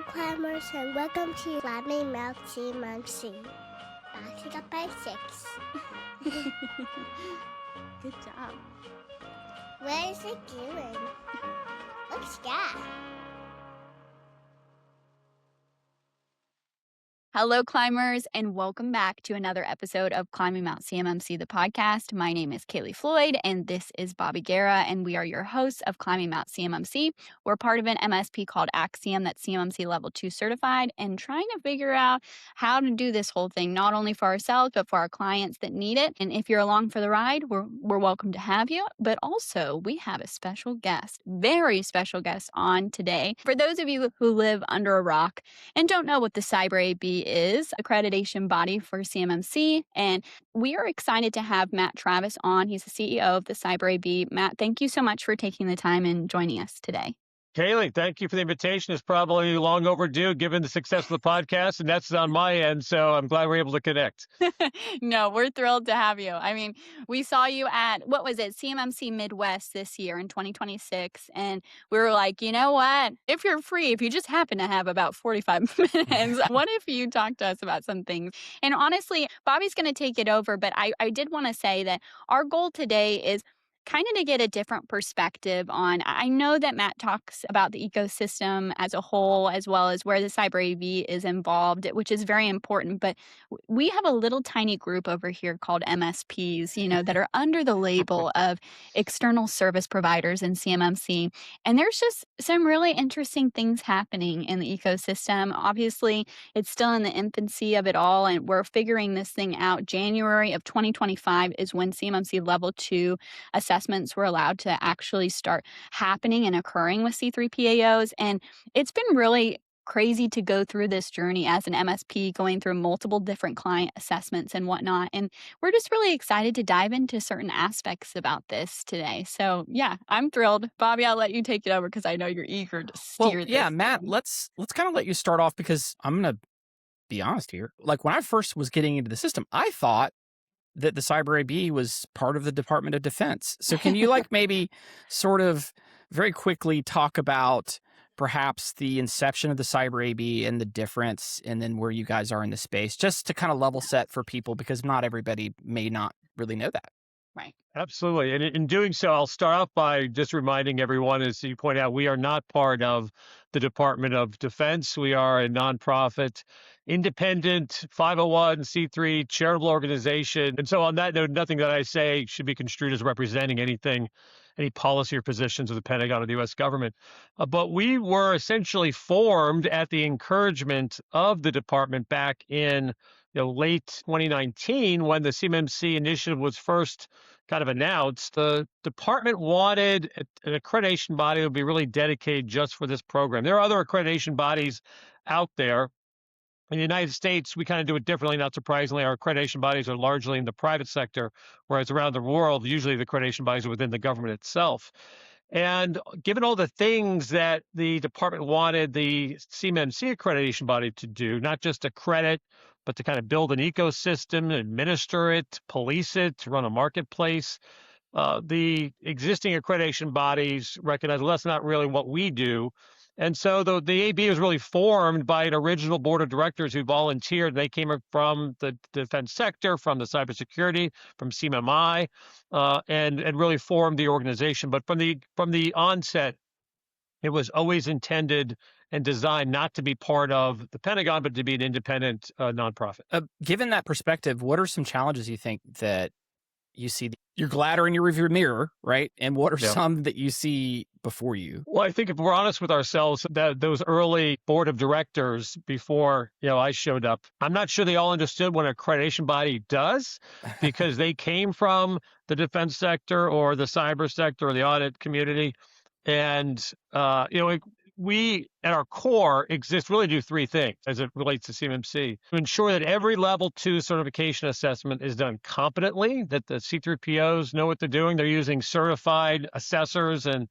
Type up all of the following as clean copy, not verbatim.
climbers, and welcome to Climbing Mount CMMC. Back to the basics. Good job. Where is it going? Look, sky. Hello, climbers, and welcome back to another episode of Climbing Mount CMMC, the podcast. My name is Kaleigh Floyd, and this is Bobby Guerra, and we are your hosts of Climbing Mount CMMC. We're part of an MSP called Axiom that's CMMC Level 2 certified, and trying to figure out how to do this whole thing, not only for ourselves, but for our clients that need it. And if you're along for the ride, we're welcome to have you. But also, we have a special guest, very special guest on today. For those of you who live under a rock and don't know what the CyberAB is, accreditation body for CMMC, and we are excited to have Matt Travis on. He's the CEO of the CyberAB. Matt, thank you so much for taking the time and joining us today. Kaleigh, thank you for the invitation. It's probably long overdue given the success of the podcast, and that's on my end, so I'm glad we're able to connect. No, we're thrilled to have you. I mean, we saw you at, what was it, CMMC Midwest this year in 2026, and we were like, you know what? If you're free, if you just happen to have about 45 minutes, what if you talk to us about some things? And honestly, Bobby's going to take it over, but I did want to say that our goal today is kind of to get a different perspective on, I know that Matt talks about the ecosystem as a whole, as well as where the CyberAB is involved, which is very important. But we have a little tiny group over here called MSPs, that are under the label of external service providers in CMMC. And there's just some really interesting things happening in the ecosystem. Obviously, it's still in the infancy of it all, and we're figuring this thing out. January of 2025 is when CMMC Level 2 assessments were allowed to actually start happening and occurring with C3PAOs. And it's been really crazy to go through this journey as an MSP, going through multiple different client assessments and whatnot. And we're just really excited to dive into certain aspects about this today. So yeah, I'm thrilled. Bobby, I'll let you take it over because I know you're eager to steer this. Matt, let's kind of let you start off, because I'm going to be honest here. Like, when I first was getting into the system, I thought that the CyberAB was part of the Department of Defense. So can you maybe sort of very quickly talk about perhaps the inception of the CyberAB and the difference, and then where you guys are in the space, just to kind of level set for people, because not everybody may not really know that. Right. Absolutely. And in doing so, I'll start off by just reminding everyone, as you point out, we are not part of the Department of Defense. We are a nonprofit, independent 501c3 charitable organization. And so on that note, nothing that I say should be construed as representing anything, any policy or positions of the Pentagon or the U.S. government. But we were essentially formed at the encouragement of the department back in late 2019, when the CMMC initiative was first kind of announced. The department wanted an accreditation body that would be really dedicated just for this program. There are other accreditation bodies out there. In the United States, we kind of do it differently. Not surprisingly, our accreditation bodies are largely in the private sector, whereas around the world, usually the accreditation bodies are within the government itself. And given all the things that the department wanted the CMMC accreditation body to do, not just accredit, but to kind of build an ecosystem, administer it, police it, run a marketplace, the existing accreditation bodies recognize, well, that's not really what we do. And so the AB was really formed by an original board of directors who volunteered. They came from the defense sector, from the cybersecurity, from CMMI, and really formed the organization. But from the onset, it was always intended and designed not to be part of the Pentagon, but to be an independent nonprofit. Given that perspective, what are some challenges you think that you see? You're glad are in your rearview mirror, right? And what are some that you see before you? Well, I think if we're honest with ourselves, that those early board of directors before I showed up, I'm not sure they all understood what an accreditation body does, because they came from the defense sector or the cyber sector or the audit community. And we at our core exist really do three things as it relates to CMMC: to ensure that every level 2 certification assessment is done competently, that the C3POs know what they're doing. They're using certified assessors and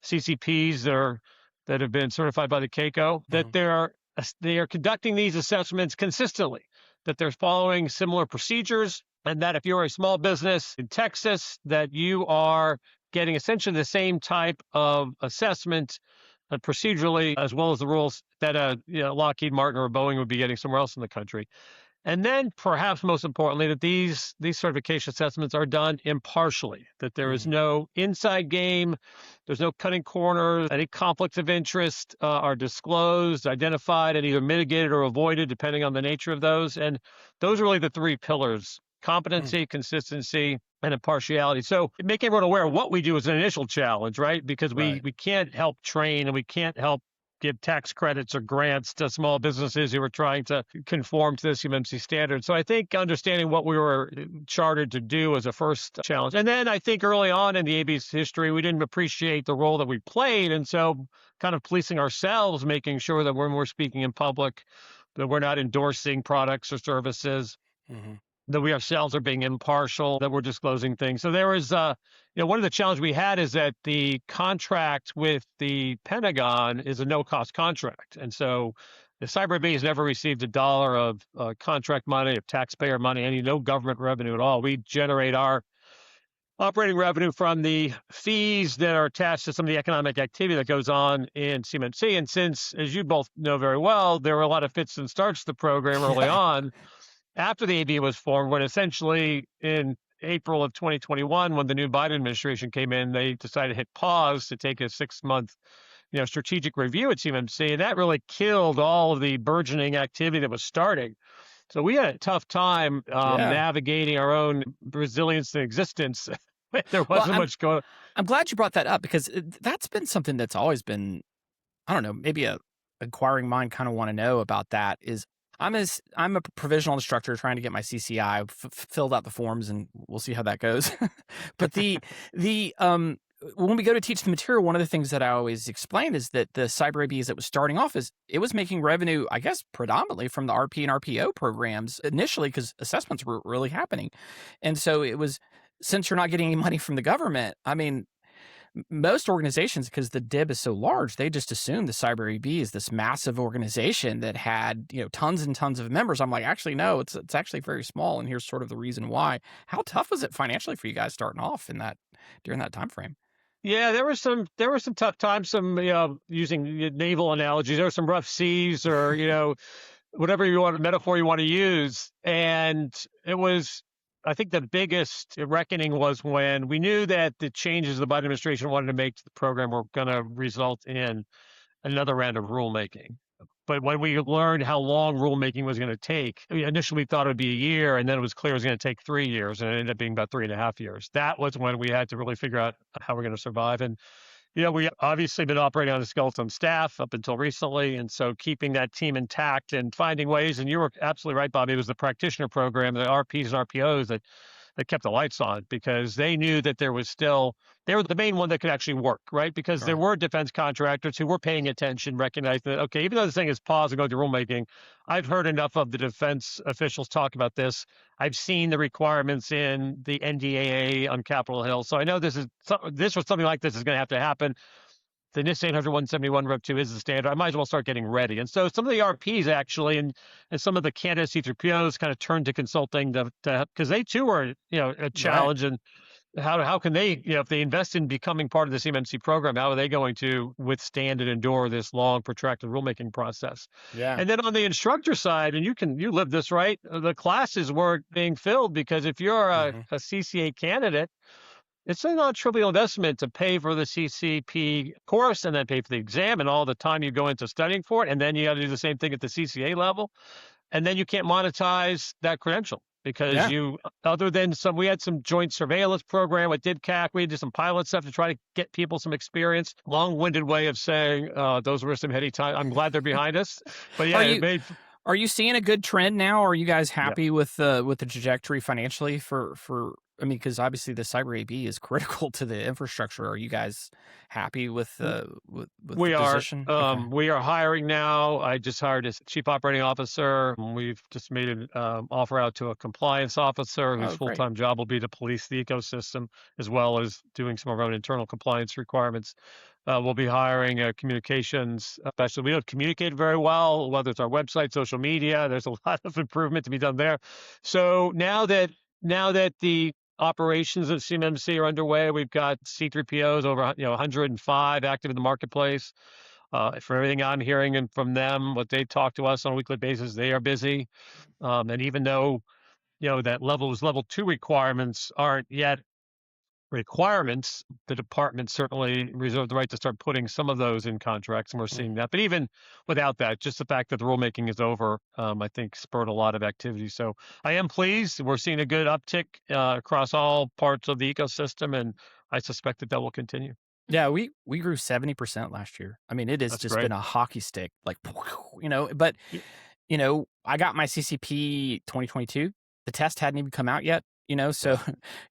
CCPs that have been certified by the CAICO, that they are conducting these assessments consistently, that they're following similar procedures, and that if you're a small business in Texas, that you are getting essentially the same type of assessment procedurally, as well as the rules that Lockheed Martin or Boeing would be getting somewhere else in the country. And then perhaps most importantly, that these certification assessments are done impartially, that there is no inside game, there's no cutting corners, any conflicts of interest are disclosed, identified, and either mitigated or avoided depending on the nature of those. And those are really the three pillars: competency, consistency, and impartiality. So making everyone aware of what we do is an initial challenge, right? Because we can't help train and we can't help give tax credits or grants to small businesses who are trying to conform to the CMMC standard. So I think understanding what we were chartered to do was a first challenge. And then I think early on in the AB's history, we didn't appreciate the role that we played. And so kind of policing ourselves, making sure that when we're speaking in public, that we're not endorsing products or services, that we ourselves are being impartial, that we're disclosing things. So there was, one of the challenges we had is that the contract with the Pentagon is a no-cost contract. And so the CyberAB has never received $1 of contract money, of taxpayer money, no government revenue at all. We generate our operating revenue from the fees that are attached to some of the economic activity that goes on in CMMC. And since, as you both know very well, there were a lot of fits and starts to the program early on, after the AB was formed, when essentially in April of 2021, when the new Biden administration came in, they decided to hit pause to take a 6-month, strategic review at CMMC, and that really killed all of the burgeoning activity that was starting. So we had a tough time navigating our own resilience and existence. There wasn't much going on. I'm glad you brought that up, because that's been something that's always been, I don't know, maybe a inquiring mind kind of want to know about that is, I'm a provisional instructor trying to get my CCI, filled out the forms, and we'll see how that goes. But when we go to teach the material, one of the things that I always explain is that the CyberAB, as it was starting off, it was making revenue, I guess, predominantly from the RP and RPO programs initially, because assessments were really happening. And so it was, since you're not getting any money from the government, I mean, most organizations, because the DIB is so large, they just assume the CyberAB is this massive organization that had, tons and tons of members. I'm like, actually, no, it's actually very small, and here's sort of the reason why. How tough was it financially for you guys starting off during that time frame? Yeah, there were some tough times. Some using naval analogies, there were some rough seas, or whatever metaphor you want to use, and it was. I think the biggest reckoning was when we knew that the changes the Biden administration wanted to make to the program were going to result in another round of rulemaking. But when we learned how long rulemaking was going to take, initially we thought it would be a year, and then it was clear it was going to take 3 years, and it ended up being about 3.5 years. That was when we had to really figure out how we're going to survive. And we obviously been operating on a skeleton staff up until recently, and so keeping that team intact and finding ways. And you were absolutely right, Bobby. It was the practitioner program, the RPs and RPOs that kept the lights on, because they knew that they were the main one that could actually work, right? Because there were defense contractors who were paying attention, recognizing that, okay, even though this thing is paused and going to rulemaking, I've heard enough of the defense officials talk about this. I've seen the requirements in the NDAA on Capitol Hill. So I know this was something like this is going to have to happen. The NIST 800-171 Rev 2 is the standard. I might as well start getting ready. And so some of the RPs actually, and some of the candidates, C3POs, kind of turned to consulting because they too were, a challenge. Right. And how can they, if they invest in becoming part of the CMMC program, how are they going to withstand and endure this long, protracted rulemaking process? Yeah. And then on the instructor side, and you live this, right? The classes weren't being filled because if you're a CCA candidate, it's a non-trivial investment to pay for the CCP course and then pay for the exam and all the time you go into studying for it. And then you got to do the same thing at the CCA level. And then you can't monetize that credential because other than we had some joint surveillance program with DIDCAC, we did some pilot stuff to try to get people some experience. Long-winded way of saying those were some heady times. I'm glad they're behind us. But yeah, Are you seeing a good trend now? Are you guys happy with the trajectory financially for because obviously the CyberAB is critical to the infrastructure. Are you guys happy with the position? We are hiring now. I just hired a chief operating officer. We've just made an offer out to a compliance officer whose full-time job will be to police the ecosystem as well as doing some of our own internal compliance requirements. We'll be hiring a communications specialist. We don't communicate very well, whether it's our website, social media. There's a lot of improvement to be done there. So now that the operations of CMMC are underway, we've got C3POs over 105 active in the marketplace. For everything I'm hearing and from them, what they talk to us on a weekly basis, they are busy. And even though, that level 2 requirements aren't yet requirements, the department certainly reserved the right to start putting some of those in contracts, and we're seeing that. But even without that, just the fact that the rulemaking is over, I think spurred a lot of activity. So I am pleased. We're seeing a good uptick across all parts of the ecosystem, and I suspect that will continue. Yeah, we grew 70% last year. I mean, it has That's just great. been a hockey stick, like, but, I got my CCP 2022. The test hadn't even come out yet, so,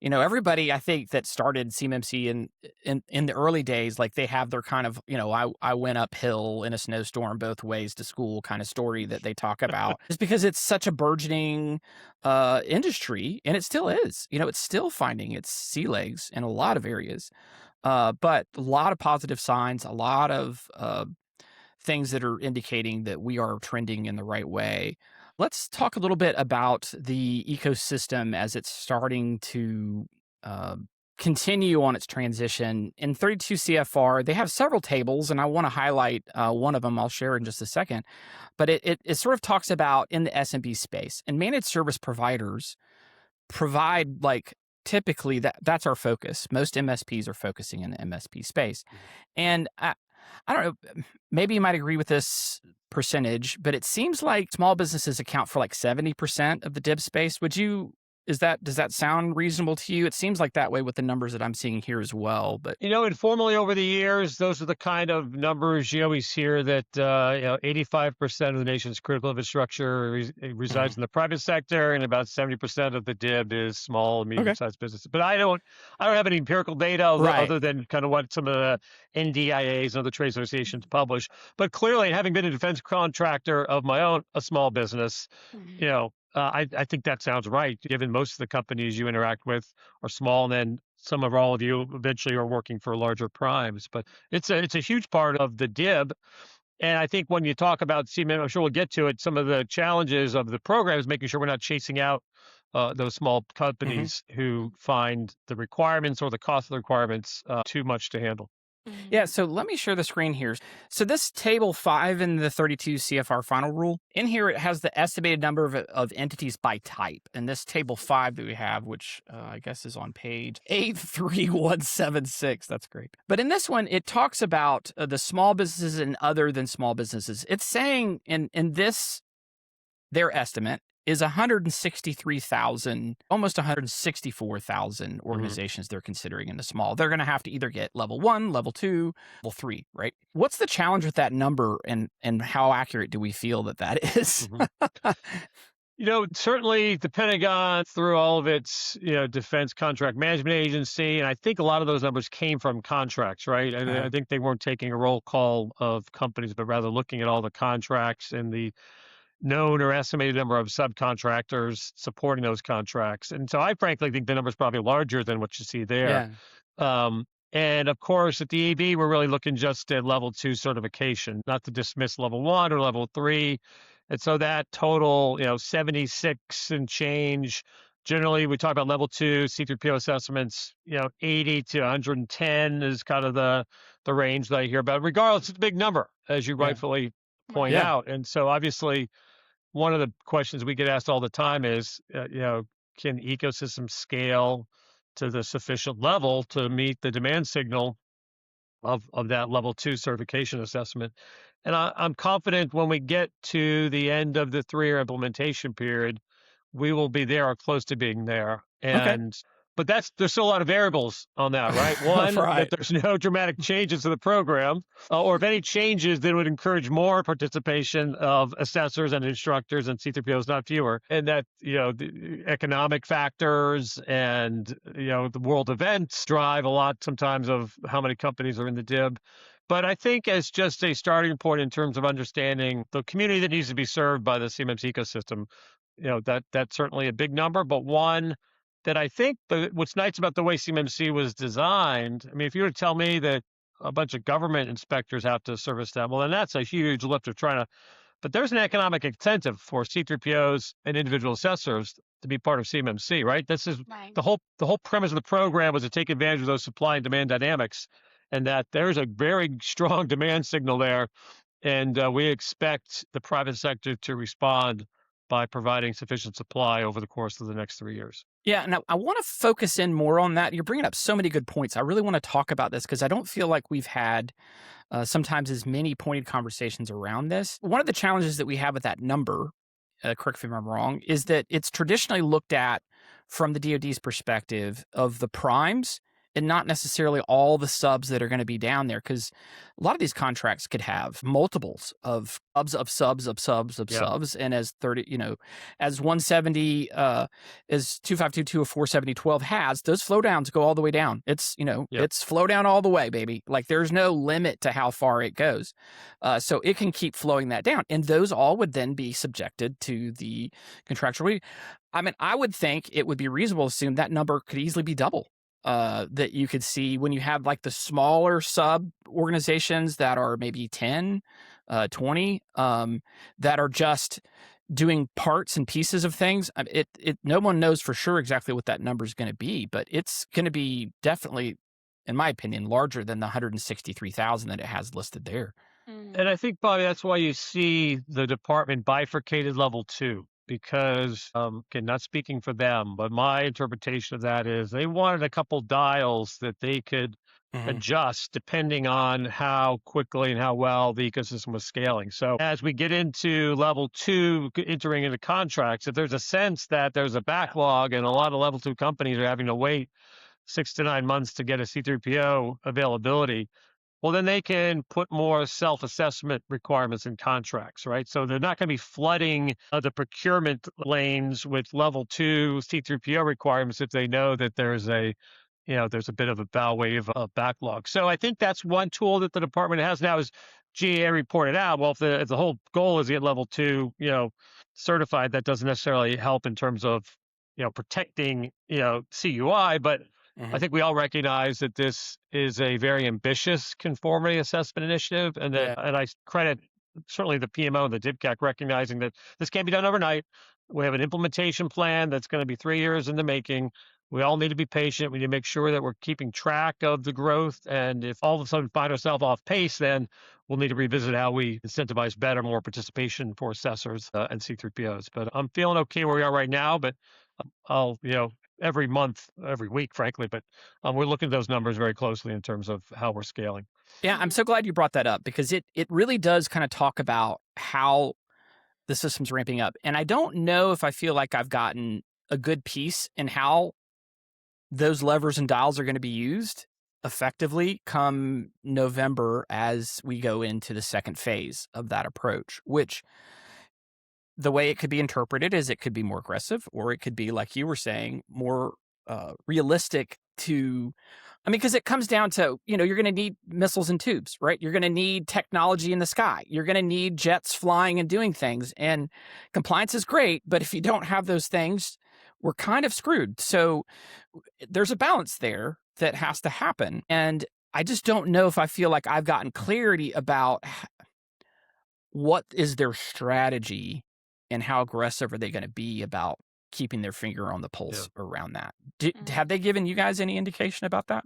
everybody I think that started CMMC in the early days, like they have their kind of, I went uphill in a snowstorm both ways to school kind of story that they talk about. Just because it's such a burgeoning industry, and it still is, it's still finding its sea legs in a lot of areas. But a lot of positive signs, a lot of things that are indicating that we are trending in the right way. Let's talk a little bit about the ecosystem as it's starting to continue on its transition. In 32 CFR, they have several tables, and I want to highlight one of them I'll share in just a second. But it sort of talks about in the SMB space, and managed service providers provide, like, typically that's our focus. Most MSPs are focusing in the MSP space. And I don't know, maybe you might agree with this percentage, but it seems like small businesses account for like 70% of the DIB space. Does that sound reasonable to you? It seems like that way with the numbers that I'm seeing here as well. But informally over the years, those are the kind of numbers you always hear that 85% of the nation's critical infrastructure resides in the private sector, and about 70% of the DIB is small and medium-sized businesses. But I don't have any empirical data other than kind of what some of the NDIAs and other trade associations publish. But clearly, having been a defense contractor of my own, a small business, I think that sounds right, given most of the companies you interact with are small, and then some of all of you eventually are working for larger primes. But it's a huge part of the DIB. And I think when you talk about CMM, I'm sure we'll get to it, some of the challenges of the program is making sure we're not chasing out those small companies who find the requirements or the cost of the requirements too much to handle. Yeah, so let me share the screen here. So this table 5 in the 32 CFR final rule, in here it has the estimated number of entities by type. And this table 5 that we have, which I guess is on page 83176, that's great. But in this one, it talks about the small businesses and other than small businesses. It's saying in this, their estimate is 163,000, almost 164,000 organizations they're considering in the small. They're going to have to either get level 1, level 2, level 3, right? What's the challenge with that number, and how accurate do we feel that is? Certainly the Pentagon, through all of its, Defense Contract Management Agency, and I think a lot of those numbers came from contracts, right? I think they weren't taking a roll call of companies, but rather looking at all the contracts and the known or estimated number of subcontractors supporting those contracts. And so I frankly think the number is probably larger than what you see there. Yeah. And of course, at the EB, we're really looking just at level 2 certification, not to dismiss level 1 or level 3. And so that total, 76 and change. Generally, we talk about level 2 C3PO assessments, 80 to 110 is kind of the range that I hear about. Regardless, it's a big number, as you rightfully point out. And so obviously, one of the questions we get asked all the time is, can ecosystems scale to the sufficient level to meet the demand signal of that level 2 certification assessment? And I'm confident when we get to the end of the 3-year implementation period, we will be there or close to being there. And but there's still a lot of variables on that, right? One, that there's no dramatic changes to the program, or if any changes, then it would encourage more participation of assessors and instructors and C3POs, not fewer. And that, the economic factors and, the world events drive a lot sometimes of how many companies are in the DIB. But I think as just a starting point in terms of understanding the community that needs to be served by the CMMC ecosystem, that's certainly a big number, but one that I think what's nice about the way CMMC was designed, I mean, if you were to tell me that a bunch of government inspectors have to service that, well, then that's a huge lift of trying to, but there's an economic incentive for C3POs and individual assessors to be part of CMMC, right? This is the whole premise of the program was to take advantage of those supply and demand dynamics. and that there's a very strong demand signal there. And we expect the private sector to respond by providing sufficient supply over the course of the next 3 years. Yeah, and I want to focus in more on that. You're bringing up so many good points. I really want to talk about this because I don't feel like we've had sometimes as many pointed conversations around this. One of the challenges that we have with that number, correct me if I'm wrong, is that it's traditionally looked at from the DoD's perspective of the primes and not necessarily all the subs that are going to be down there, because a lot of these contracts could have multiples of subs of subs of subs of subs, and as 30, as 170, as 2522 or 47012 has, those flow downs go all the way down. It's it's flow down all the way, baby. Like there's no limit to how far it goes, so it can keep flowing that down, and those all would then be subjected to the contractual. I mean, I would think it would be reasonable to assume that number could easily be double. That you could see when you have like the smaller sub organizations that are maybe 10, 20, that are just doing parts and pieces of things. No one knows for sure exactly what that number is going to be, but it's going to be definitely, in my opinion, larger than the 163,000 that it has listed there. And I think, Bobby, that's why you see the department bifurcated level 2. Because, again, not speaking for them, but my interpretation of that is they wanted a couple dials that they could adjust depending on how quickly and how well the ecosystem was scaling. So as we get into level 2, entering into contracts, if there's a sense that there's a backlog and a lot of level 2 companies are having to wait 6 to 9 months to get a C3PO availability, well, then they can put more self-assessment requirements in contracts, right? So they're not going to be flooding the procurement lanes with level 2 C3PO requirements if they know that there's a bit of a bow wave of backlog. So I think that's one tool that the department has now. As GA reported out, well, if the whole goal is to get level 2, certified, that doesn't necessarily help in terms of, protecting, CUI, but I think we all recognize that this is a very ambitious conformity assessment initiative, and I credit certainly the PMO and the DIBCAC recognizing that this can't be done overnight. We have an implementation plan that's going to be 3 years in the making. We all need to be patient. We need to make sure that we're keeping track of the growth, and if all of a sudden we find ourselves off pace, then we'll need to revisit how we incentivize better, more participation for assessors and C3POs. But I'm feeling okay where we are right now, but I'll, every month, every week, frankly, but we're looking at those numbers very closely in terms of how we're scaling. Yeah, I'm so glad you brought that up because it really does kind of talk about how the system's ramping up. And I don't know if I feel like I've gotten a good piece in how those levers and dials are going to be used effectively come November as we go into the second phase of that approach, which the way it could be interpreted is it could be more aggressive, or it could be, like you were saying, more realistic to, because it comes down to, you're going to need missiles and tubes, right? You're going to need technology in the sky. You're going to need jets flying and doing things. And compliance is great, but if you don't have those things, we're kind of screwed. So there's a balance there that has to happen. And I just don't know if I feel like I've gotten clarity about what is their strategy and how aggressive are they going to be about keeping their finger on the pulse around that. Have they given you guys any indication about that?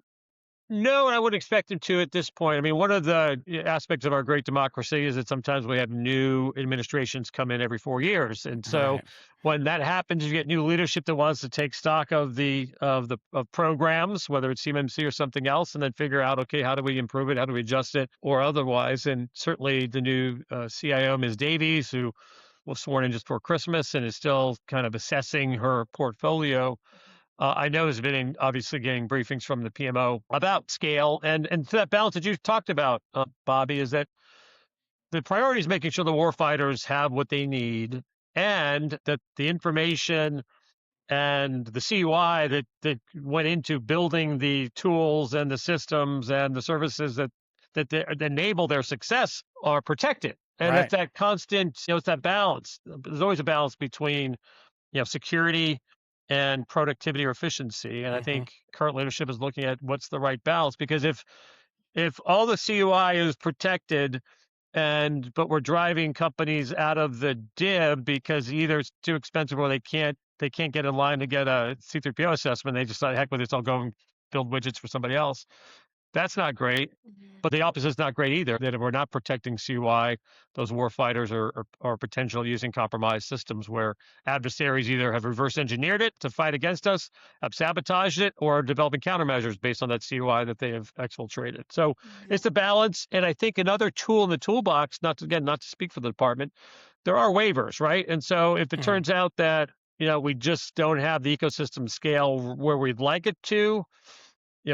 No, and I wouldn't expect them to at this point. I mean, one of the aspects of our great democracy is that sometimes we have new administrations come in every 4 years. And so when that happens, you get new leadership that wants to take stock of programs, whether it's CMMC or something else, and then figure out, okay, how do we improve it? How do we adjust it or otherwise? And certainly the new CIO, Ms. Davies, who was sworn in just before Christmas and is still kind of assessing her portfolio, I know has been obviously getting briefings from the PMO about scale. And to that balance that you talked about, Bobby, is that the priority is making sure the warfighters have what they need and that the information and the CUI that went into building the tools and the systems and the services that enable their success are protected. And it's that constant, it's that balance. There's always a balance between, security and productivity or efficiency. And I think current leadership is looking at what's the right balance, because if all the CUI is protected but we're driving companies out of the DIB because either it's too expensive or they can't get in line to get a C3PO assessment, they just thought, heck with it, I'll go and build widgets for somebody else. That's not great. Mhm. But the opposite is not great either, that if we're not protecting CUI, those war fighters are potentially using compromised systems where adversaries either have reverse engineered it to fight against us, have sabotaged it, or are developing countermeasures based on that CUI that they have exfiltrated. So it's a balance. And I think another tool in the toolbox, not to speak for the department, there are waivers, right? And so if it turns out that we just don't have the ecosystem scale where we'd like it to,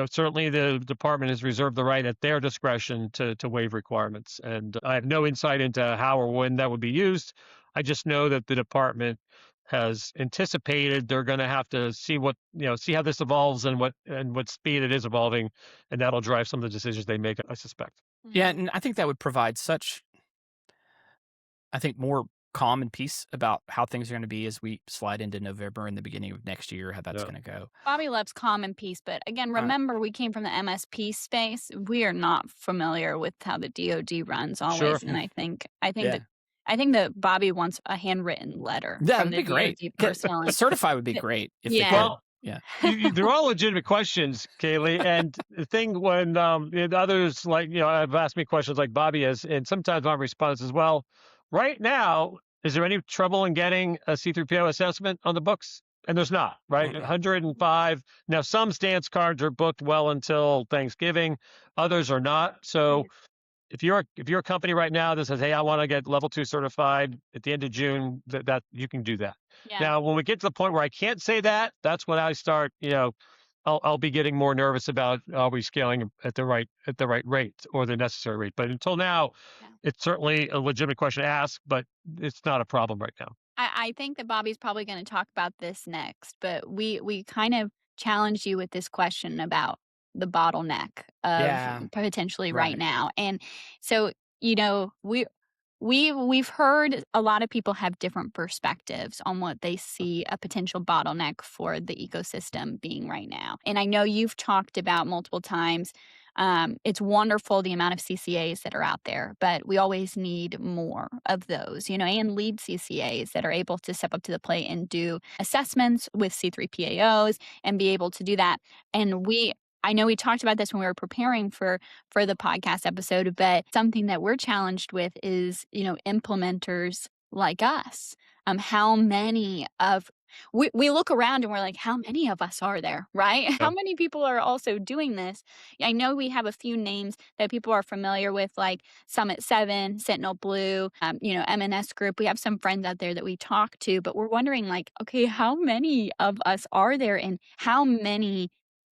certainly the department has reserved the right at their discretion to waive requirements. And I have no insight into how or when that would be used. I just know that the department has anticipated they're going to have to see see how this evolves and what speed it is evolving, and that'll drive some of the decisions they make, I suspect. Yeah, and I think that would provide more calm and peace about how things are going to be as we slide into November and the beginning of next year, how that's going to go. Bobby loves calm and peace, but again, remember we came from the MSP space. We are not familiar with how the DoD runs always, Sure. and I think that Bobby wants a handwritten letter. Yeah, from that'd the be great. DoD personally. Certify would be great if they could. Well, yeah, they're all legitimate questions, Kaleigh. And the thing when others have asked me questions like Bobby has, and sometimes my response is, well, right now, is there any trouble in getting a C3PO assessment on the books? And there's not, right? 105. Now, some stance cards are booked well until Thanksgiving. Others are not. So if you're a company right now that says, hey, I want to get level 2 certified at the end of June, that you can do that. Yeah. Now, when we get to the point where I can't say that, that's when I start, I'll be getting more nervous about are we scaling at the right rate or the necessary rate. But until now, it's certainly a legitimate question to ask, but it's not a problem right now. I think that Bobby's probably going to talk about this next, but we kind of challenged you with this question about the bottleneck of potentially right now. And so, we've heard a lot of people have different perspectives on what they see a potential bottleneck for the ecosystem being right now. And I know you've talked about multiple times, it's wonderful the amount of CCAs that are out there, but we always need more of those, and lead CCAs that are able to step up to the plate and do assessments with C3PAOs and be able to do that. And I know we talked about this when we were preparing for the podcast episode, but something that we're challenged with is, implementers like us. How many of we look around and we're like, how many of us are there, right? How many people are also doing this? I know we have a few names that people are familiar with, like Summit 7, Sentinel Blue, MNS Group. We have some friends out there that we talk to, but we're wondering, like, okay, how many of us are there, and how many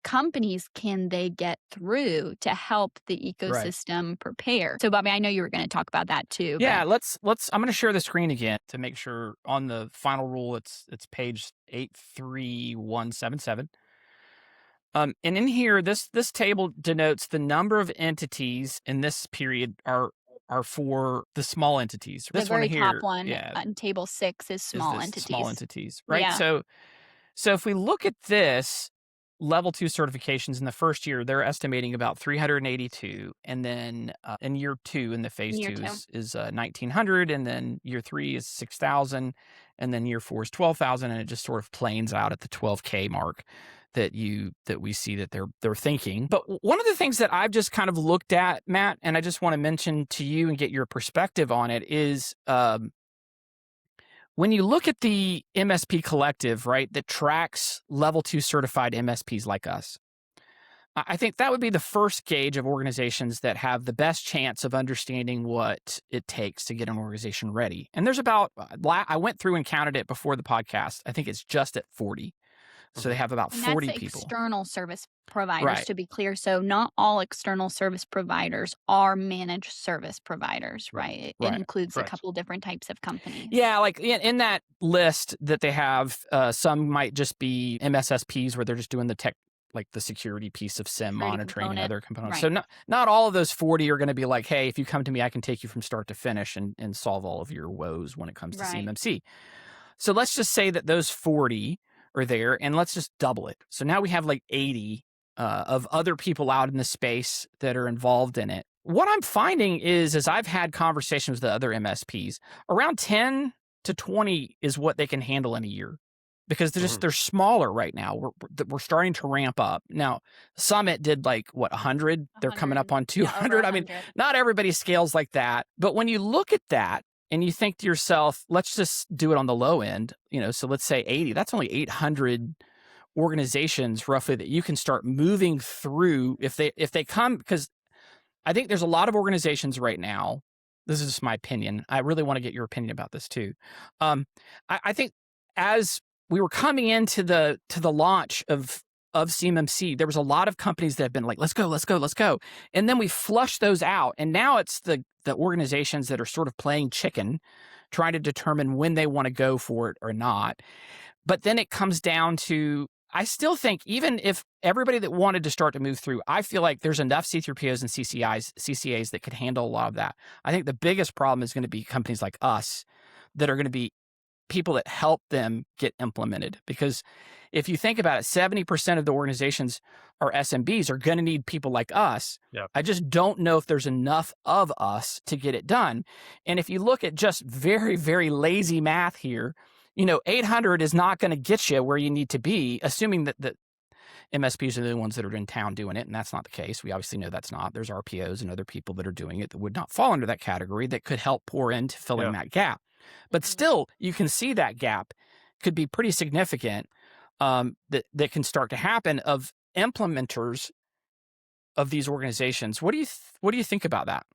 companies can they get through to help the ecosystem prepare? So, Bobby, I know you were going to talk about that too. Yeah, let's. I'm going to share the screen again to make sure on the final rule it's page 83177. And in here, this table denotes the number of entities in this period are for the small entities. The This very one here, top one on table 6 is small entities. Small entities, right? Yeah. So if we look at this, level 2 certifications in the first year, they're estimating about 382. And then in year 2, in the phase 2 is 1,900. And then year 3 is 6,000. And then year 4 is 12,000. And it just sort of planes out at the 12K mark that we see that they're thinking. But one of the things that I've just kind of looked at, Matt, and I just want to mention to you and get your perspective on it is, when you look at the MSP collective, right, that tracks level 2 certified MSPs like us, I think that would be the first gauge of organizations that have the best chance of understanding what it takes to get an organization ready. And there's about, I went through and counted it before the podcast. I think it's just at 40. So they have about 40 that's people. External service providers, to be clear. So not all external service providers are managed service providers, right? It includes a couple different types of companies. Yeah, like in that list that they have, some might just be MSSPs where they're just doing the tech, like the security piece of SIM monitoring and other components. So not all of those 40 are going to be like, hey, if you come to me, I can take you from start to finish and solve all of your woes when it comes to CMMC. So let's just say that those 40 are there, and let's just double it. So now we have like 80 of other people out in the space that are involved in it. What I'm finding is, as I've had conversations with the other MSPs, around 10 to 20 is what they can handle in a year. because they're smaller right now. We're starting to ramp up. Now, Summit did like what 100. They're coming up on 200. Yeah, I mean, not everybody scales like that. But when you look at that and you think to yourself, let's just do it on the low end. So let's say 80. That's only 800 organizations roughly that you can start moving through if they come, because I think there's a lot of organizations right now. This is just my opinion. I really want to get your opinion about this too. I think as we were coming into the launch of CMMC, there was a lot of companies that have been like, let's go. And then we flushed those out. And now it's the organizations that are sort of playing chicken, trying to determine when they want to go for it or not. But then it comes down to, I still think even if everybody that wanted to start to move through, I feel like there's enough C3POs and CCAs that could handle a lot of that. I think the biggest problem is going to be companies like us that are going to be people that help them get implemented. Because if you think about it, 70% of the organizations or SMBs are going to need people like us. Yep. I just don't know if there's enough of us to get it done. And if you look at just very, very lazy math here, 800 is not going to get you where you need to be, assuming that the MSPs are the ones that are in town doing it. And that's not the case. We obviously know that's not. There's RPOs and other people that are doing it that would not fall under that category that could help pour into filling that gap. But still, you can see that gap could be pretty significant that can start to happen of implementers of these organizations. What do you think about that?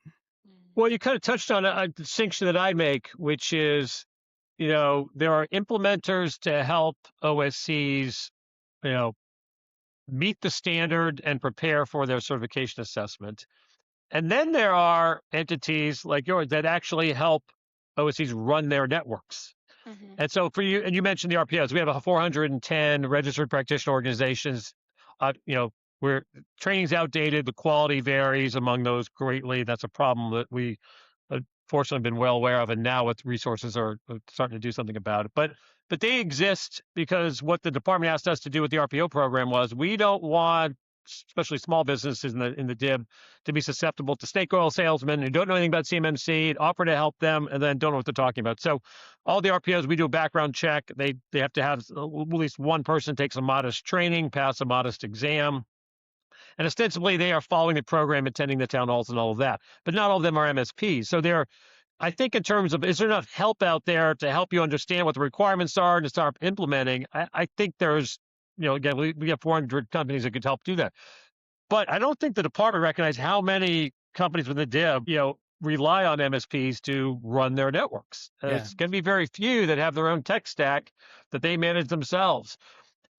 Well, you kind of touched on a distinction that I make, which is, there are implementers to help OSCs, meet the standard and prepare for their certification assessment. And then there are entities like yours that actually help OSCs run their networks. And so for you, and you mentioned the RPOs, we have 410 registered practitioner organizations. Where training's outdated, the quality varies among those greatly. That's a problem that we fortunately been well aware of, and now with resources are starting to do something about it. But they exist because what the department asked us to do with the RPO program was we don't want, especially small businesses in the DIB, to be susceptible to snake oil salesmen who don't know anything about CMMC, offer to help them, and then don't know what they're talking about. So all the RPOs, we do a background check. They have to have at least one person take some modest training, pass a modest exam. And ostensibly, they are following the program, attending the town halls and all of that. But not all of them are MSPs. So I think in terms of, is there enough help out there to help you understand what the requirements are and to start implementing? I think there's, again, we have 400 companies that could help do that. But I don't think the department recognizes how many companies within the DIB, rely on MSPs to run their networks. It's going to be very few that have their own tech stack that they manage themselves.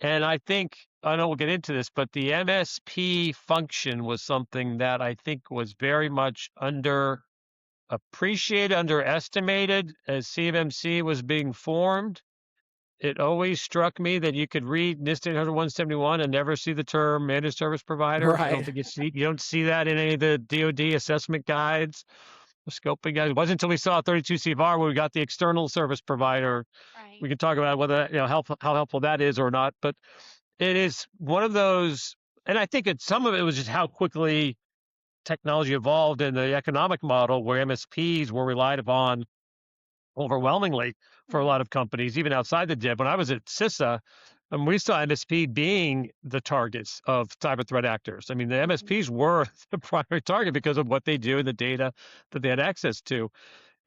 And I think, I know we'll get into this, but the MSP function was something that I think was very much underappreciated, underestimated as CMMC was being formed. It always struck me that you could read NIST 800-171 and never see the term managed service provider. Right. I don't think you don't see that in any of the DoD assessment guides, the scoping guides. It wasn't until we saw 32 CFR where we got the external service provider. Right. We can talk about whether how helpful that is or not, but it is one of those, and I think some of it was just how quickly technology evolved in the economic model where MSPs were relied upon overwhelmingly for a lot of companies, even outside the DIB. When I was at CISA, we saw MSP being the targets of cyber threat actors. I mean, the MSPs were the primary target because of what they do and the data that they had access to.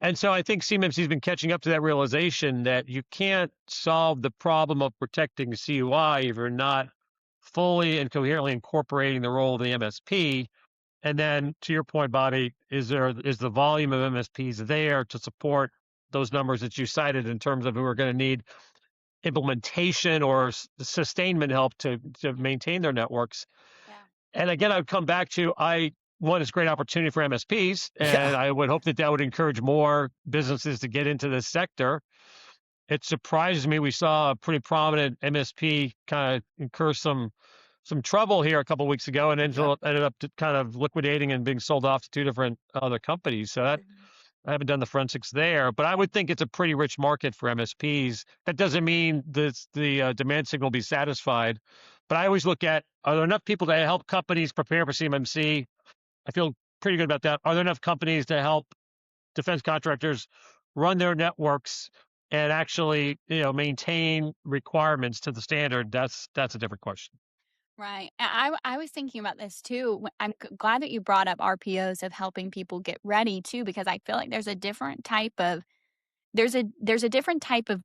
And so I think CMMC has been catching up to that realization that you can't solve the problem of protecting CUI if you're not fully and coherently incorporating the role of the MSP. And then to your point, Bobby, is the volume of MSPs there to support those numbers that you cited in terms of who are going to need implementation or sustainment help to maintain their networks? Yeah. And again, I would come back to, one, it's a great opportunity for MSPs, and I would hope that would encourage more businesses to get into this sector. It surprises me we saw a pretty prominent MSP kind of incur some trouble here a couple of weeks ago and ended up kind of liquidating and being sold off to two different other companies. So that I haven't done the forensics there, but I would think it's a pretty rich market for MSPs. That doesn't mean the demand signal will be satisfied, but I always look at, are there enough people to help companies prepare for CMMC? I feel pretty good about that. Are there enough companies to help defense contractors run their networks and actually, maintain requirements to the standard, that's a different question. Right. I was thinking about this too. I'm glad that you brought up RPOs of helping people get ready too, because I feel like there's a different type of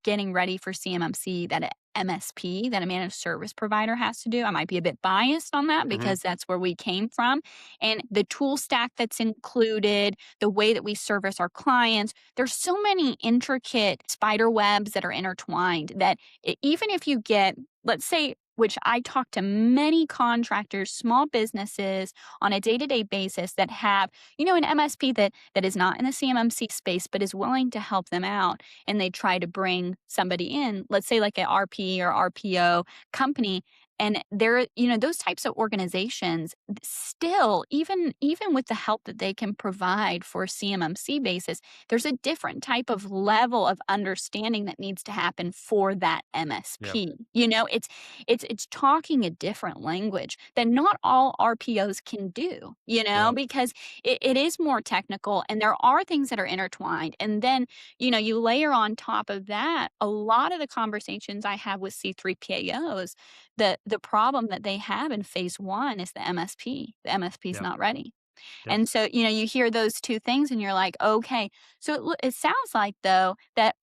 getting ready for CMMC that a MSP, that a managed service provider has to do. I might be a bit biased on that Mhm. because that's where we came from. And the tool stack that's included, the way that we service our clients, there's so many intricate spider webs that are intertwined that even if you get, let's say, which I talk to many contractors, small businesses on a day-to-day basis that have, an MSP that is not in the CMMC space, but is willing to help them out. And they try to bring somebody in, let's say like an RP or RPO company. And they're, those types of organizations still, even with the help that they can provide for CMMC basis, there's a different type of level of understanding that needs to happen for that Yeah. MSP. It's talking a different language that not all RPOs can do, Yeah. because it is more technical and there are things that are intertwined. And then, you layer on top of that, a lot of the conversations I have with C3PAOs, the problem that they have in phase one is the MSP. The MSP is Yep. not ready. Yep. And so, you hear those two things and you're like, okay. So it sounds like though that,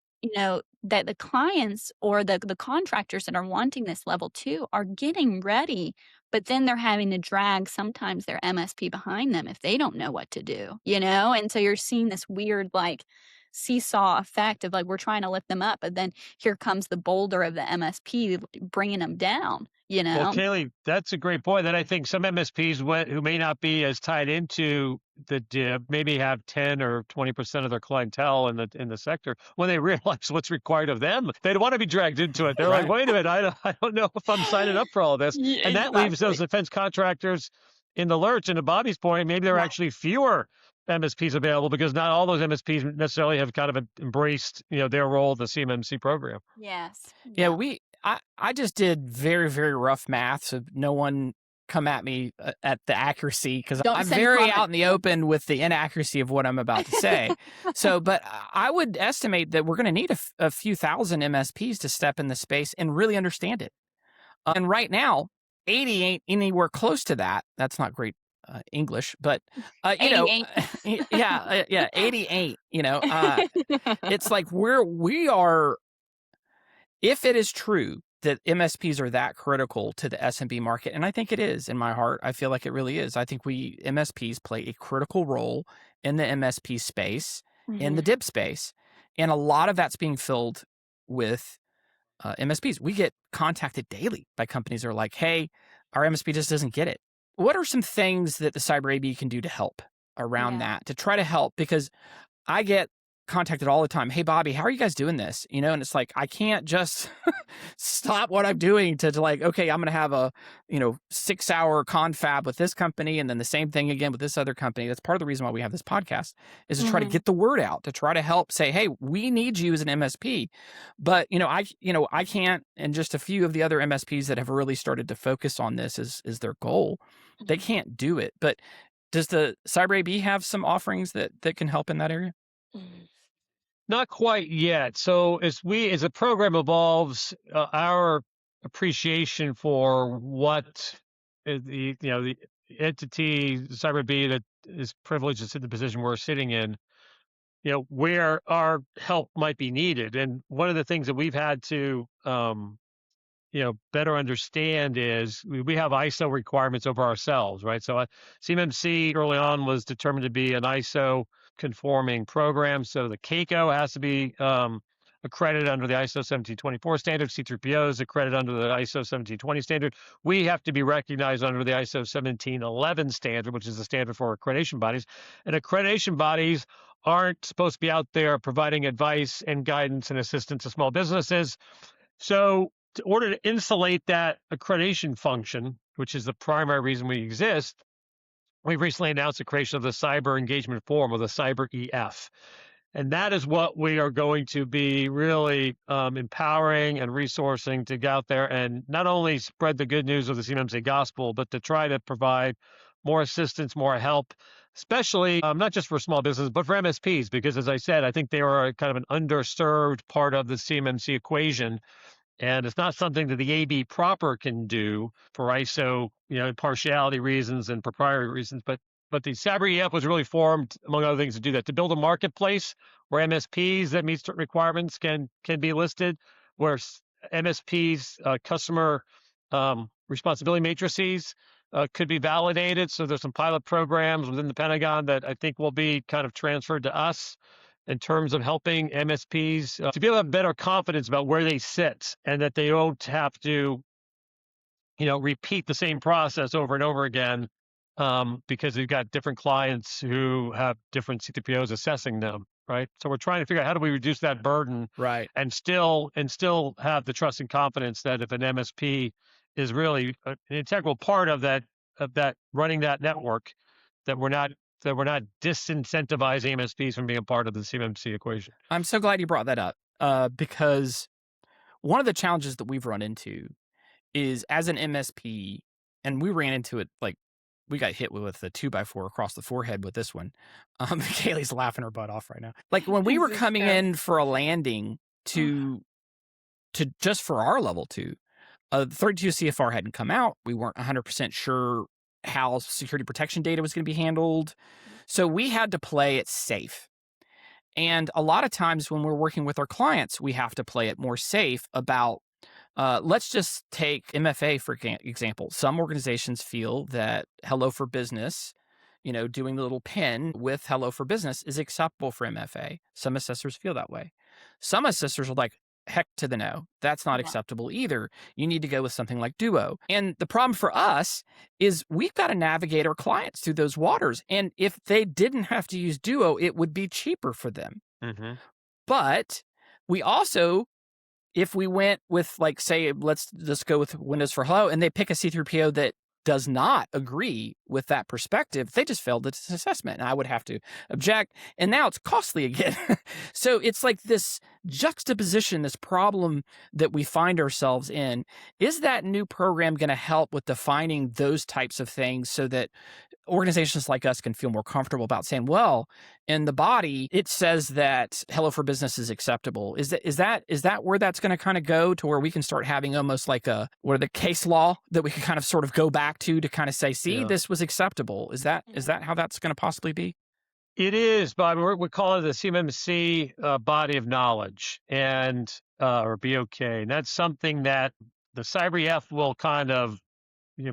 that the clients or the contractors that are wanting this level two are getting ready, but then they're having to drag sometimes their MSP behind them if they don't know what to do, And so you're seeing this weird like seesaw effect of like we're trying to lift them up, but then here comes the boulder of the MSP bringing them down, Well, Kaleigh, that's a great point. Then I think some MSPs who may not be as tied into the DIB, maybe have 10 or 20% of their clientele in the sector. When they realize what's required of them, they don't want to be dragged into it. They're like, Right. wait a minute, I don't know if I'm signing up for all this. Yeah, And that leaves those exactly. defense contractors in the lurch. And to Bobby's point, maybe there are Right. actually fewer MSPs available because not all those MSPs necessarily have kind of embraced, their role in the CMMC program. Yes. Yeah, I just did very, very rough math, so no one come at me at the accuracy because Don't I'm send very comments. out in the open with the inaccuracy of what I'm about to say. So, but I would estimate that we're going to need a few thousand MSPs to step in the space and really understand it. And right now, 80 ain't anywhere close to that. That's not great English, but 88. yeah, 88. It's like we are. If it is true that MSPs are that critical to the SMB market, and I think it is in my heart, I feel like it really is. I think MSPs play a critical role in the MSP space, in the DIB space, and a lot of that's being filled with MSPs. We get contacted daily by companies that are like, hey, our MSP just doesn't get it. What are some things that the Cyber AB can do to help around that, to try to help? Because I get contacted all the time. Hey, Bobby, how are you guys doing this? And it's like, I can't just stop what I'm doing to like, okay, I'm going to have a, 6-hour confab with this company. And then the same thing again with this other company. That's part of the reason why we have this podcast is to try to get the word out, to try to help say, hey, we need you as an MSP. But, I can't, and just a few of the other MSPs that have really started to focus on this is their goal. They can't do it. But does the Cyber AB have some offerings that can help in that area? Not quite yet. So as the program evolves, our appreciation for what the entity Cyber B that is privileged to sit in the position we're sitting in, where our help might be needed. And one of the things that we've had to better understand is we have ISO requirements over ourselves, right? So CMMC early on was determined to be an ISO conforming program. So the CAICO has to be accredited under the ISO 1724 standard. C3PO is accredited under the ISO 1720 standard. We have to be recognized under the ISO 1711 standard, which is the standard for accreditation bodies. And accreditation bodies aren't supposed to be out there providing advice and guidance and assistance to small businesses. So in order to insulate that accreditation function, which is the primary reason we exist, we've recently announced the creation of the Cyber Engagement Forum, or the Cyber EF. And that is what we are going to be really empowering and resourcing to go out there and not only spread the good news of the CMMC gospel, but to try to provide more assistance, more help especially not just for small businesses, but for MSPs, because as I said, I think they are kind of an underserved part of the CMMC equation. And it's not something that the AB proper can do for ISO, partiality reasons and proprietary reasons. But the Cyber EF was really formed, among other things, to do that, to build a marketplace where MSPs that meet certain requirements can be listed, where MSPs customer responsibility matrices could be validated. So there's some pilot programs within the Pentagon that I think will be kind of transferred to us in terms of helping MSPs to be able to have better confidence about where they sit, and that they don't have to, repeat the same process over and over again, because they've got different clients who have different CTPOs assessing them, right? So we're trying to figure out how do we reduce that burden, Right. and still have the trust and confidence that if an MSP is really an integral part of that running that network, that we're not disincentivizing MSPs from being a part of the CMMC equation. I'm so glad you brought that up, because one of the challenges that we've run into is, as an MSP, and we ran into it, like, we got hit with a 2x4 across the forehead with this one. Kaleigh's laughing her butt off right now. Like, when we were coming in for a landing to just for our level 2, 32 CFR hadn't come out. We weren't 100% sure how security protection data was going to be handled. So we had to play it safe. And a lot of times when we're working with our clients, we have to play it more safe about, let's just take MFA, for example. Some organizations feel that Hello for Business, doing the little pin with Hello for Business is acceptable for MFA. Some assessors feel that way. Some assessors are like, heck to the no, that's not acceptable either. You need to go with something like Duo. And the problem for us is we've got to navigate our clients through those waters. And if they didn't have to use Duo, it would be cheaper for them. Mm-hmm. But we also, if we went with, like, say, let's just go with Windows for Hello, and they pick a C3PO that does not agree with that perspective, they just failed this assessment, and I would have to object, and now it's costly again. So it's like this juxtaposition, this problem that we find ourselves in. Is that new program going to help with defining those types of things so that organizations like us can feel more comfortable about saying, well, in the body, it says that Hello for Business is acceptable. Is that where that's going to kind of go, to where we can start having almost like the case law that we can kind of sort of go back to kind of say, see, this was acceptable. Is that how that's going to possibly be? It is, Bob. We call it the CMMC body of knowledge, and or BOK. And that's something that the Cyber EF will kind of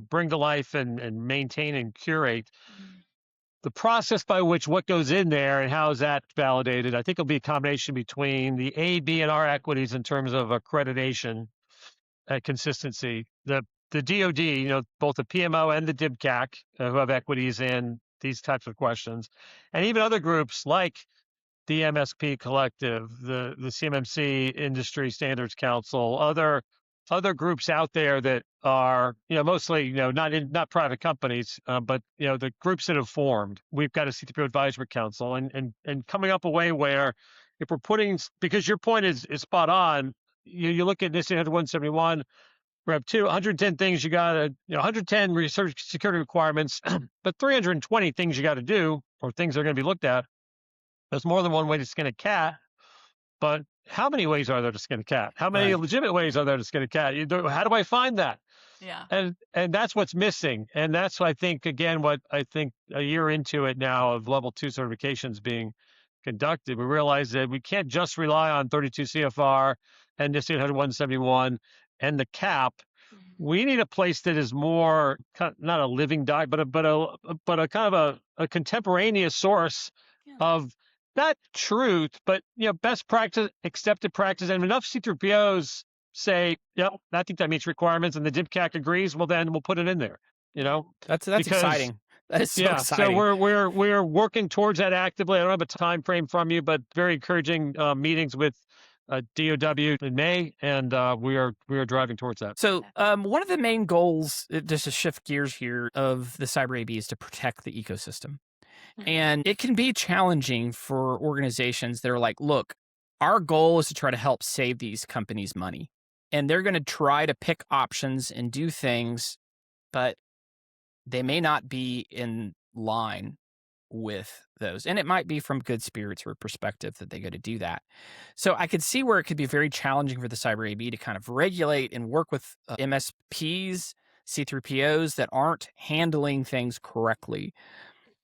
bring to life and maintain and curate. The process by which what goes in there and how is that validated, I think it'll be a combination between the A, B, and R equities in terms of accreditation consistency. The DoD, both the PMO and the DIBCAC who have equities in these types of questions, and even other groups like the MSP Collective, the CMMC Industry Standards Council, other groups out there that are, mostly, not private companies, but, the groups that have formed. We've got a CTPO Advisory Council and coming up a way where if we're putting, because your point is spot on, you look at this 171, we have 110 things you got to, 110 research security requirements, but 320 things you got to do, or things that are going to be looked at. There's more than one way to skin a cat, but how many ways are there to skin a cat? How many legitimate ways are there to skin a cat? How do I find that? Yeah. And that's what's missing. And that's, I think, again, what I think a year into it now of level 2 certifications being conducted, we realize that we can't just rely on 32 CFR and NIST 171 and the CAP. We need a place that is more, not a living doc, but a kind of a contemporaneous source of not truth, but best practice, accepted practice, and enough C3POs say, yep, I think that meets requirements, and the DIBCAC agrees. Well, then we'll put it in there. That's exciting. That is so exciting. So we're working towards that actively. I don't have a time frame from you, but very encouraging meetings with DOW in May, and we are driving towards that. So one of the main goals, just to shift gears here, of the Cyber AB is to protect the ecosystem. And it can be challenging for organizations that are like, look, our goal is to try to help save these companies money. And they're going to try to pick options and do things, but they may not be in line with those. And it might be from good spirits or perspective that they go to do that. So I could see where it could be very challenging for the cyber AB to kind of regulate and work with MSPs, C3POs that aren't handling things correctly.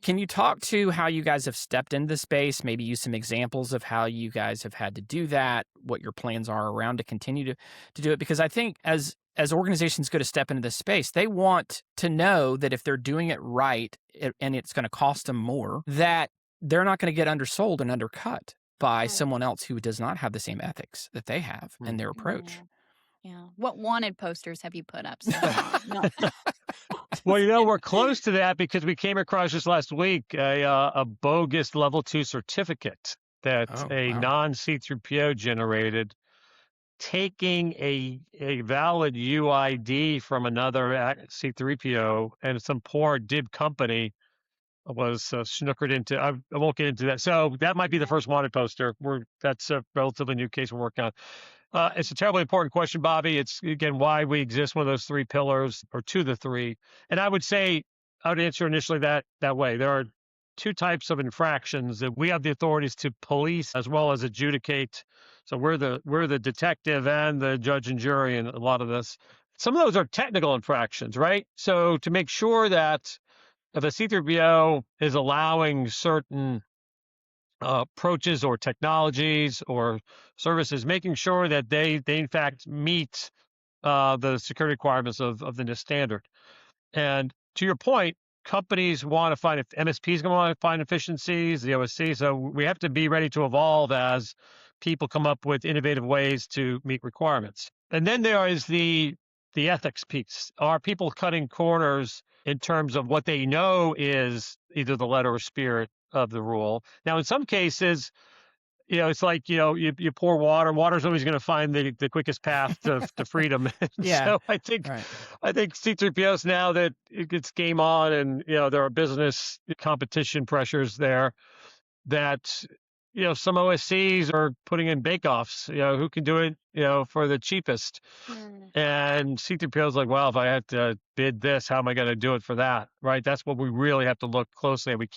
Can you talk to how you guys have stepped into the space, maybe use some examples of how you guys have had to do that, what your plans are around to continue to do it? Because I think as organizations go to step into this space, they want to know that if they're doing it right and it's going to cost them more, that they're not going to get undersold and undercut by someone else who does not have the same ethics that they have in their approach. Yeah. What wanted posters have you put up? So no. Well, we're close to that because we came across just last week a bogus level 2 certificate that a non-C3PO generated, taking a valid UID from another C3PO, and some poor DIB company was snookered into. I won't get into that. So that might be the first wanted poster. That's a relatively new case we're working on. It's a terribly important question, Bobby. It's, again, why we exist, one of those 3 pillars, or 2 of the 3. And I would say, I would answer initially that way. There are 2 types of infractions that we have the authorities to police as well as adjudicate. So we're the detective and the judge and jury in a lot of this. Some of those are technical infractions, right? So to make sure that if a C3PO is allowing certain approaches or technologies or services, making sure that they in fact meet the security requirements of the NIST standard. And to your point, companies want to find, if MSPs going to want to find efficiencies, the OSC. So we have to be ready to evolve as people come up with innovative ways to meet requirements. And then there is the ethics piece. Are people cutting corners in terms of what they know is either the letter or spirit of the rule? Now, in some cases, it's like, you pour water. Water's always going to find the quickest path to freedom. Yeah. So I think C3POs, now that it's game on and, there are business competition pressures there, that, some OSCs are putting in bake-offs, who can do it, for the cheapest. And C3PO's like, well, if I have to bid this, how am I going to do it for that? Right? That's what we really have to look closely at. We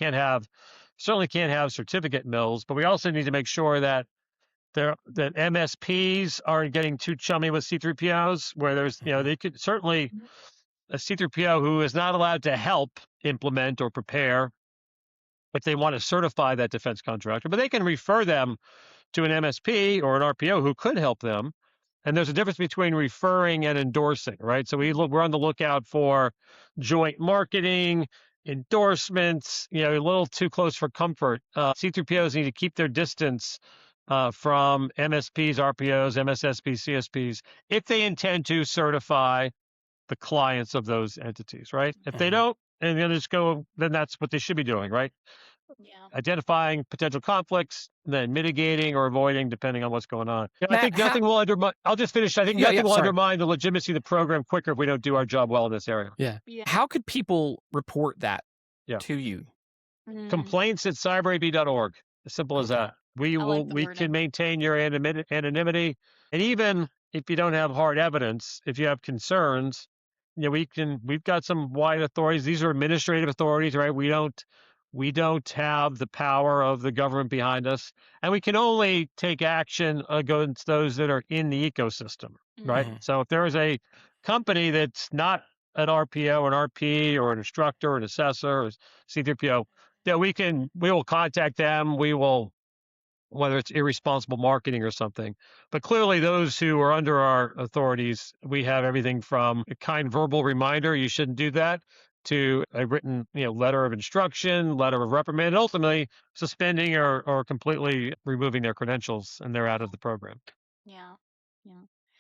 certainly can't have certificate mills, but we also need to make sure that that MSPs aren't getting too chummy with C3POs, where there's, they could certainly, a C3PO who is not allowed to help implement or prepare if they want to certify that defense contractor, but they can refer them to an MSP or an RPO who could help them. And there's a difference between referring and endorsing, right? So we're on the lookout for joint marketing, endorsements, a little too close for comfort. C3POs need to keep their distance from MSPs, RPOs, MSSPs, CSPs, if they intend to certify the clients of those entities, right? If they don't, and then that's what they should be doing, right? Yeah. Identifying potential conflicts, then mitigating or avoiding, depending on what's going on. I think nothing will undermine. I'll just finish. I think nothing will undermine the legitimacy of the program quicker if we don't do our job well in this area. Yeah. How could people report that to you? Complaints at cyberab.org. As simple as that. We can maintain your anonymity, and even if you don't have hard evidence, if you have concerns, we've got some wide authorities. These are administrative authorities, right? We don't have the power of the government behind us, and we can only take action against those that are in the ecosystem, right? So if there is a company that's not an RPO, an RP, or an instructor, or an assessor, or C3PO, we will contact them. We will, whether it's irresponsible marketing or something. But clearly those who are under our authorities, we have everything from a kind verbal reminder, you shouldn't do that, to a written, letter of instruction, letter of reprimand, and ultimately suspending or completely removing their credentials, and they're out of the program. Yeah.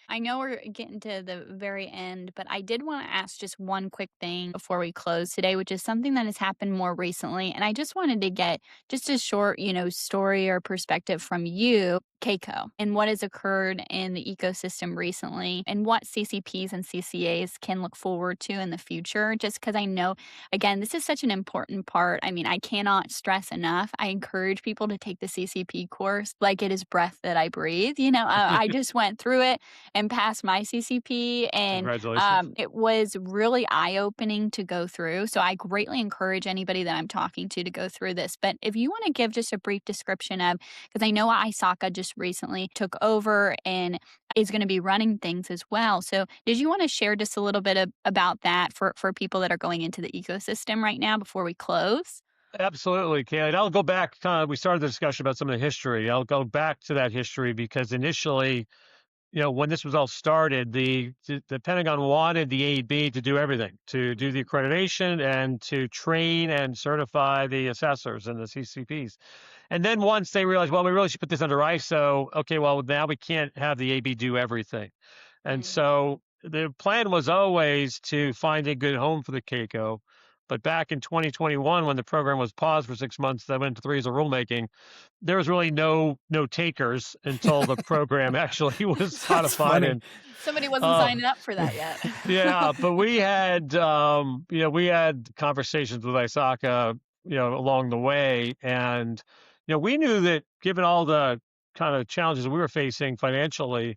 I know we're getting to the very end, but I did want to ask just one quick thing before we close today, which is something that has happened more recently. And I just wanted to get just a short, story or perspective from you. CAICO and what has occurred in the ecosystem recently and what CCPs and CCAs can look forward to in the future. Just because I know, again, this is such an important part. I mean, I cannot stress enough. I encourage people to take the CCP course like it is breath that I breathe. I just went through it and passed my CCP, and Congratulations. it was really eye-opening to go through. So I greatly encourage anybody that I'm talking to go through this. But if you want to give just a brief description of, because I know ISACA just recently took over and is going to be running things as well. So did you want to share just a little bit about that for people that are going into the ecosystem right now before we close? Absolutely, Kaleigh. I'll go back. We started the discussion about some of the history. I'll go back to that history because initially, when this was all started, the Pentagon wanted the AEB to do everything, to do the accreditation and to train and certify the assessors and the CCPs. And then once they realized, well, we really should put this under ISO. Okay, well, now we can't have the AEB do everything. And so the plan was always to find a good home for the CAICO. But back in 2021, when the program was paused for 6 months, that went to 3 years of rulemaking, there was really no takers until the program actually was codified. And somebody wasn't signing up for that yet. yeah, but we had we had conversations with ISACA along the way, and we knew that given all the kind of challenges we were facing financially,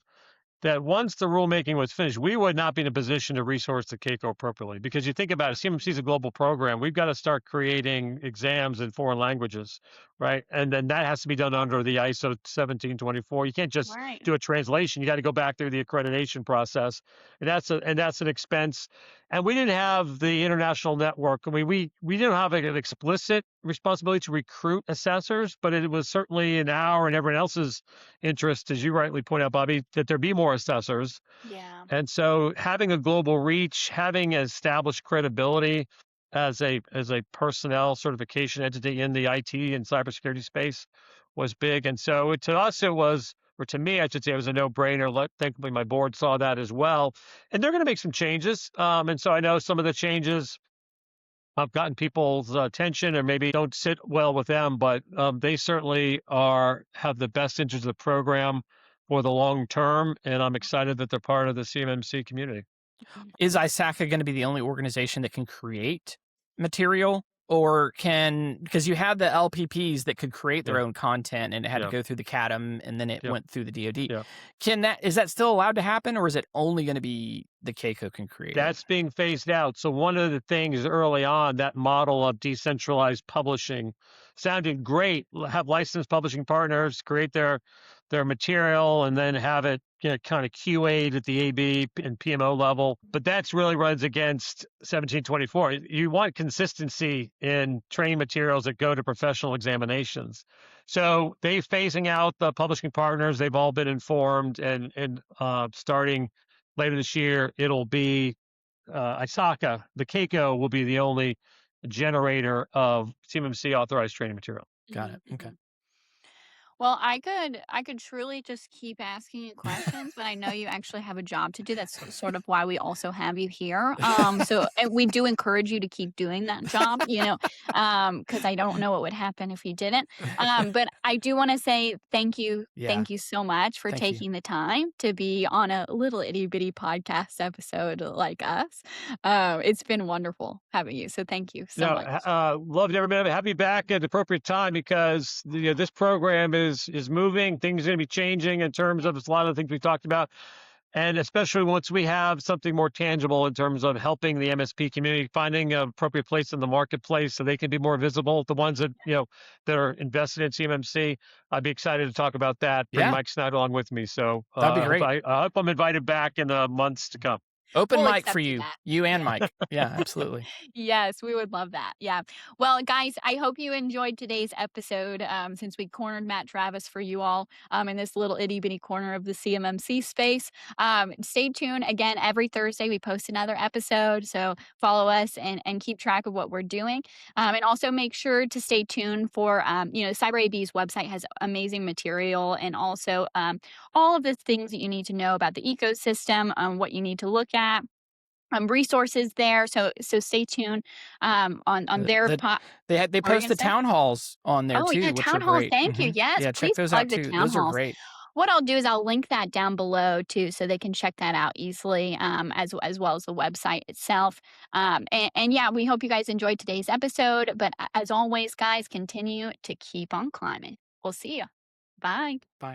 that once the rulemaking was finished, we would not be in a position to resource the CAICO appropriately. Because you think about it, CMMC is a global program. We've got to start creating exams in foreign languages, right? And then that has to be done under the ISO 1724. You can't just do a translation. You got to go back through the accreditation process, and that's an expense. And we didn't have the international network. I mean, we didn't have an explicit responsibility to recruit assessors, but it was certainly in our and everyone else's interest, as you rightly point out, Bobby, that there be more assessors. Yeah. And so having a global reach, having established credibility as a personnel certification entity in the IT and cybersecurity space was big. And so to us, it was, or to me, I should say, it was a no-brainer. Thankfully, my board saw that as well. And they're going to make some changes. And so I know some of the changes have gotten people's attention or maybe don't sit well with them, but they certainly have the best interest of the program for the long term. And I'm excited that they're part of the CMMC community. Is ISACA going to be the only organization that can create material? Or because you had the LPPs that could create their own content and it had to go through the CADM and then it went through the DoD. Is that still allowed to happen, or is it only going to be the CAICO can create? That's being phased out. So one of the things early on, that model of decentralized publishing sounded great. Have licensed publishing partners create their material and then have it kind of QA'd at the AB and PMO level. But that's really runs against 1724. You want consistency in training materials that go to professional examinations. So they're phasing out the publishing partners. They've all been informed, and starting later this year, it'll be ISACA. The CAICO will be the only generator of CMMC authorized training material. Got it. Okay. Well, I could truly just keep asking you questions, but I know you actually have a job to do. That's sort of why we also have you here. So and we do encourage you to keep doing that job, because I don't know what would happen if you didn't. But I do want to say thank you. Yeah. Thank you so much for taking the time to be on a little itty bitty podcast episode like us. It's been wonderful having you. So thank you so much. Loved every minute. Have you back at the appropriate time because this program is moving. Things are going to be changing in terms of a lot of the things we talked about. And especially once we have something more tangible in terms of helping the MSP community, finding an appropriate place in the marketplace so they can be more visible. The ones that, that are invested in CMMC, I'd be excited to talk about that. Bring Mike Snyder along with me. So that'd be great. I hope I'm invited back in the months to come. Open mic for you, you and Mike. Yeah, absolutely. Yes, we would love that. Yeah. Well, guys, I hope you enjoyed today's episode since we cornered Matt Travis for you all in this little itty bitty corner of the CMMC space. Stay tuned. Again, every Thursday we post another episode. So follow us and keep track of what we're doing. And also make sure to stay tuned for, CyberAB's website has amazing material and also all of the things that you need to know about the ecosystem, what you need to look at. Resources there, so stay tuned on their they post the town halls on there too. Yeah, which town are halls. great. Thank you. Yes, yeah, check those out too. Those are great. what I'll do is I'll link that down below too, so they can check that out easily, as well as the website itself. And yeah, we hope you guys enjoyed today's episode. But as always, guys, continue to keep on climbing. We'll see you. Bye. Bye.